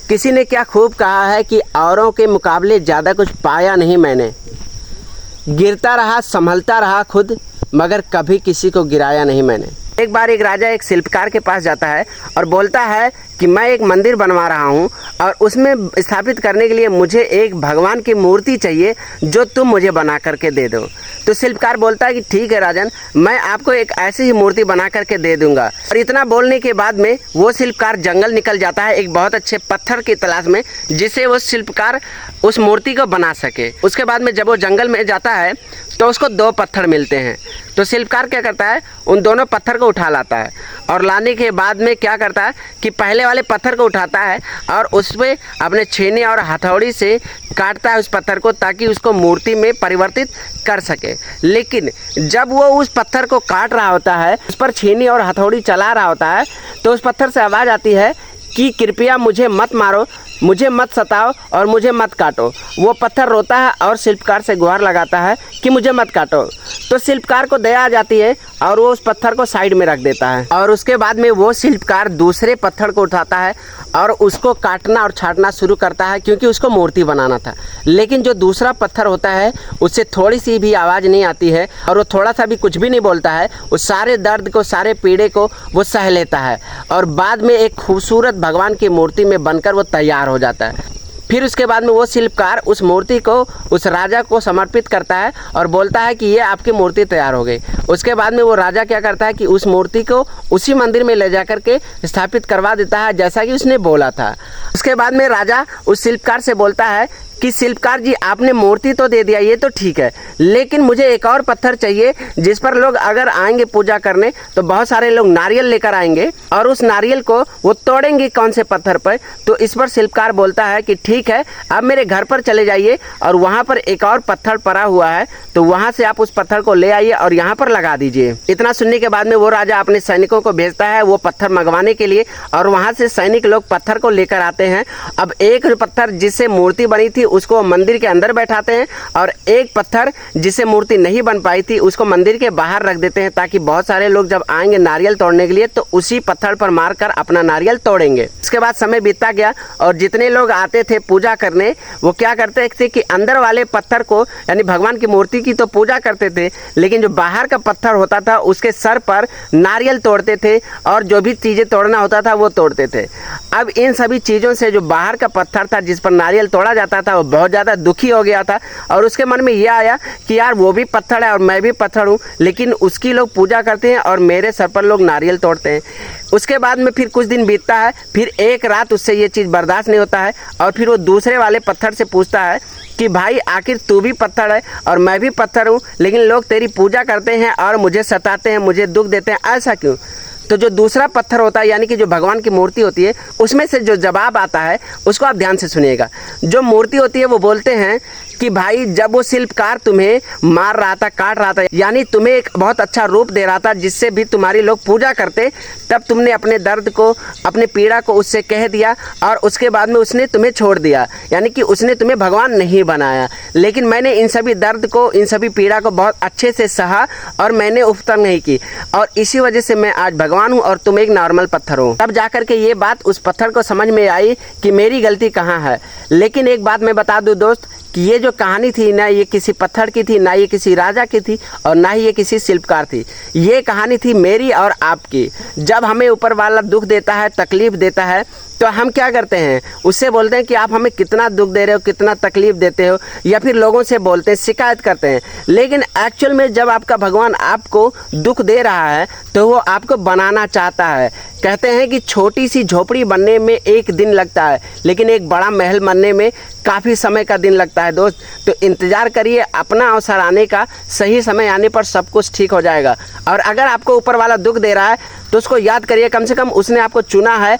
किसी ने क्या खूब कहा है कि औरों के मुकाबले ज़्यादा कुछ पाया नहीं मैंने। गिरता रहा संभलता रहा खुद, मगर कभी किसी को गिराया नहीं मैंने। एक बार एक राजा एक शिल्पकार के पास जाता है और बोलता है कि मैं एक मंदिर बनवा रहा हूँ और उसमें स्थापित करने के लिए मुझे एक भगवान की मूर्ति चाहिए जो तुम मुझे बना करके दे दो। तो शिल्पकार बोलता है कि ठीक है राजन, मैं आपको एक ऐसी ही मूर्ति बना करके दे दूंगा। और इतना बोलने के बाद में वो शिल्पकार जंगल निकल जाता है एक बहुत अच्छे पत्थर की तलाश में, जिससे वो शिल्पकार उस मूर्ति को बना सके। उसके बाद में जब वो जंगल में जाता है तो उसको 2 पत्थर मिलते हैं। तो शिल्पकार क्या करता है, उन दोनों पत्थर को उठा लाता है और लाने के बाद में क्या करता है कि पहले वाले पत्थर को उठाता है और उस पर अपने छेनी और हथौड़ी से काटता है उस पत्थर को, ताकि उसको मूर्ति में परिवर्तित कर सके। लेकिन जब वो उस पत्थर को काट रहा होता है, उस पर छेनी और हथौड़ी चला रहा होता है, तो उस पत्थर से आवाज़ आती है कि कृपया मुझे मत मारो, मुझे मत सताओ और मुझे मत काटो। वो पत्थर रोता है और शिल्पकार से गुहार लगाता है कि मुझे मत काटो। तो शिल्पकार को दया आ जाती है और वो उस पत्थर को साइड में रख देता है। और उसके बाद में वो शिल्पकार दूसरे पत्थर को उठाता है और उसको काटना और छाटना शुरू करता है, क्योंकि उसको मूर्ति बनाना था। लेकिन जो दूसरा पत्थर होता है उससे थोड़ी सी भी आवाज़ नहीं आती है और वो थोड़ा सा भी कुछ भी नहीं बोलता है। उस सारे दर्द को, सारे पीड़े को वो सह लेता है और बाद में एक खूबसूरत भगवान की मूर्ति में बनकर वो तैयार हो जाता है। फिर उसके बाद में वो शिल्पकार उस मूर्ति को उस राजा को समर्पित करता है और बोलता है कि ये आपकी मूर्ति तैयार हो गई। उसके बाद में वो राजा क्या करता है कि उस मूर्ति को उसी मंदिर में ले जाकर के स्थापित करवा देता है, जैसा कि उसने बोला था। उसके बाद में राजा उस शिल्पकार से बोलता है कि शिल्पकार जी, आपने मूर्ति तो दे दिया, ये तो ठीक है, लेकिन मुझे एक और पत्थर चाहिए जिस पर लोग अगर आएंगे पूजा करने तो बहुत सारे लोग नारियल लेकर आएंगे और उस नारियल को वो तोड़ेंगे कौन से पत्थर पर। तो इस पर शिल्पकार बोलता है कि ठीक है, आप मेरे घर पर चले जाइए और वहाँ पर एक और पत्थर पड़ा हुआ है, तो वहाँ से आप उस पत्थर को ले आइए और यहाँ पर लगा दीजिए। इतना सुनने के बाद में वो राजा अपने सैनिकों को भेजता है वो पत्थर मंगवाने के लिए, और वहाँ से सैनिक लोग पत्थर को लेकर आते हैं। अब एक पत्थर जिससे मूर्ति बनी थी उसको मंदिर के अंदर बैठाते हैं और एक पत्थर जिससे मूर्ति नहीं बन पाई थी उसको मंदिर के बाहर रख देते हैं, ताकि बहुत सारे लोग जब आएंगे नारियल तोड़ने के लिए तो उसी पत्थर पर मारकर अपना नारियल तोड़ेंगे। इसके बाद समय बीतता गया और जितने लोग आते थे पूजा करने वो क्या करते थे कि अंदर वाले पत्थर को, यानी भगवान की मूर्ति की तो पूजा करते थे, लेकिन जो बाहर का पत्थर होता था उसके सर पर नारियल तोड़ते थे और जो भी चीज़ें तोड़ना होता था वो तोड़ते थे। अब इन सभी चीज़ों से जो बाहर का पत्थर था जिस पर नारियल तोड़ा जाता था वो बहुत ज़्यादा दुखी हो गया था और उसके मन में यह आया कि यार वो भी पत्थर है और मैं भी पत्थर हूँ, लेकिन उसकी लोग पूजा करते हैं और मेरे सर पर लोग नारियल तोड़ते हैं। उसके बाद में फिर कुछ दिन बीतता है, फिर एक रात उससे ये चीज़ बर्दाश्त नहीं होता है और फिर वो दूसरे वाले पत्थर से पूछता है कि भाई आखिर तू भी पत्थर है और मैं भी पत्थर हूँ, लेकिन लोग तेरी पूजा करते हैं और मुझे सताते हैं, मुझे दुख देते हैं, ऐसा क्यों? तो जो दूसरा पत्थर होता है, यानी कि जो भगवान की मूर्ति होती है, उसमें से जो जवाब आता है उसको आप ध्यान से सुनिएगा। जो मूर्ति होती है वो बोलते हैं कि भाई जब वो शिल्पकार तुम्हें मार रहा था, काट रहा था, यानी तुम्हें एक बहुत अच्छा रूप दे रहा था जिससे भी तुम्हारी लोग पूजा करते, तब तुमने अपने दर्द को, अपने पीड़ा को उससे कह दिया और उसके बाद में उसने तुम्हें छोड़ दिया, यानी कि उसने तुम्हें भगवान नहीं बनाया। लेकिन मैंने इन सभी दर्द को, इन सभी पीड़ा को बहुत अच्छे से सहा और मैंने उफ्तर नहीं की और इसी वजह से मैं आज भगवान हूँ और तुम एक नॉर्मल पत्थर हो। तब जाकर के ये बात उस पत्थर को समझ में आई कि मेरी गलती कहाँ है। लेकिन एक बात मैं बता दूँ दोस्त, कि ये जो कहानी थी ना, ये किसी पत्थर की थी, ना ये किसी राजा की थी और ना ही ये किसी शिल्पकार थी। ये कहानी थी मेरी और आपकी। जब हमें ऊपर वाला दुख देता है, तकलीफ़ देता है, तो हम क्या करते हैं, उससे बोलते हैं कि आप हमें कितना दुख दे रहे हो, कितना तकलीफ़ देते हो, या फिर लोगों से बोलते हैं, शिकायत करते हैं। लेकिन एक्चुअल में जब आपका भगवान आपको दुख दे रहा है तो वो आपको बनाना चाहता है। कहते हैं कि छोटी सी झोपड़ी बनने में 1 दिन लगता है, लेकिन एक बड़ा महल बनने में काफ़ी समय का दिन लगता है दोस्त। तो इंतज़ार करिए अपना अवसर आने का, सही समय आने पर सब कुछ ठीक हो जाएगा। और अगर आपको ऊपर वाला दुख दे रहा है तो उसको याद करिए, कम से कम उसने आपको चुना है।